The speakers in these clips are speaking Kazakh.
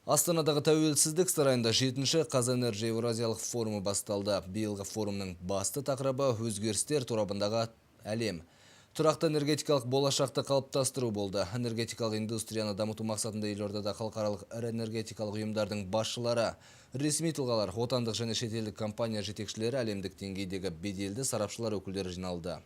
Астанадағы тәуелсіздік сарайында 7-ші Қазэнерджи Еуразиялық форумы басталды. Биылғы форумның басты тақырыбы өзгерістер торабындағы әлем. Тұрақты энергетикалық болашақты қалыптастыру болды. Энергетикалық индустрияны дамыту мақсатында елордада халықаралық ірі энергетикалық ұйымдардың басшылары, ресми тұлғалар, отандық және шетелдік компания жетекшілері, әлемдік деңгейдегі беделді сарапшылар өкілдері жиналды.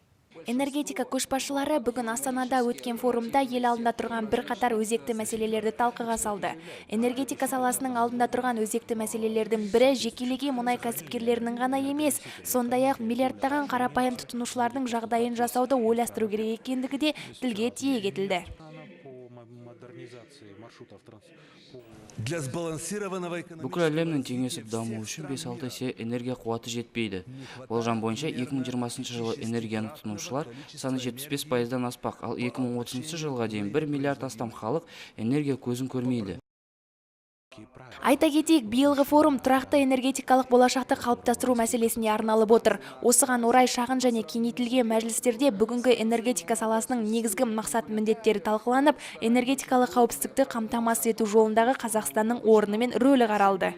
Энергетика көшбасшылары бүгін Астанада өткен форумда ел алдында тұрған бір қатар өзекті мәселелерді талқыға салды. Энергетика саласының алдында тұрған өзекті мәселелердің бірі жекелеген мұнай кәсіпкерлерінің ғана емес, сондай-ақ миллиардтаған қарапайым тұтынушылардың жағдайын жасауды ойластыру керек екендігі де тілге тиек етілді. Бүкіл әлемнің теңесіп даму үшін 5-6 есе энергия қуаты жетпейді. Болжам бойынша 2020 жылы энергияны тұтынушылар саны 75%-дан аспақ, ал 2030 жылға дейін 1 миллиард астам халық энергия көзін көрмейді. Айта кетейік, биылғы форум тұрақты энергетикалық болашақты қалыптастыру мәселесіне арналып отыр. Осыған орай шағын және кеңейтілген мәжілістерде бүгінгі энергетика саласының негізгі мақсат міндеттері талқыланып, энергетикалық қауіпсіздікті қамтамасыз ету жолындағы Қазақстанның орны мен рөлі қаралды.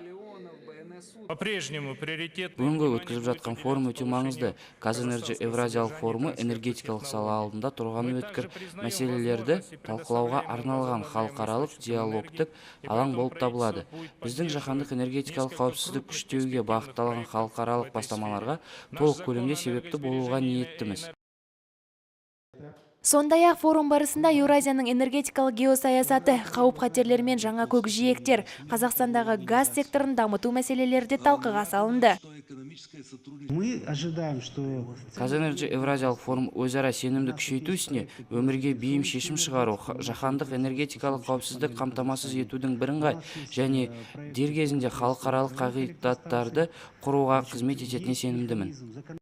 Бүгінгі өткізіп жатқан форум өте маңызды. Қазэнерджи Еуразиялық форумы энергетикалық сала алдында тұрған өткір мәселелерді талқылауға арналған халықаралық диалогтық алаң болып табылады. Біздің жаһандық энергетикалық қауіпсіздік күштеуге бағытталған халықаралық бастамаларға толық көлемде себепті болуға ниеттіміз. Сондай-ақ форум барысында Еуразияның энергетикалық геосаясаты, қауіп-қатерлер мен жаңа көкжиектер, Қазақстандағы газ секторын дамыту мәселелері де талқыға салынды. Қазэнерджи Еуразиялық форум өзара сенімді күшейту ісіне өмірге бейім шешім шығару, жаһандық энергетикалық қауіпсіздік қамтамасыз етудің бірыңғай және дер кезінде халықаралық қағидаттарды құруға қызмет ететініне сенімдімін.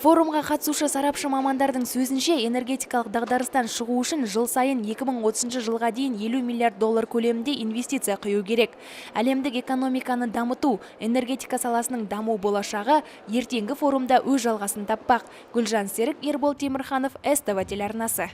Форумға қатысушы сарапшы мамандардың сөзінше, энергетикалық дағдарыстан шығу үшін жыл сайын 2030 жылға дейін 50 миллиард доллар көлемінде инвестиция құю керек. Әлемдік экономиканы дамыту, энергетика саласының даму болашағы ертеңгі форумда өз жалғасын таппақ. Гүлжан Серік, Ербол Темірханов, СТВ телеарнасы.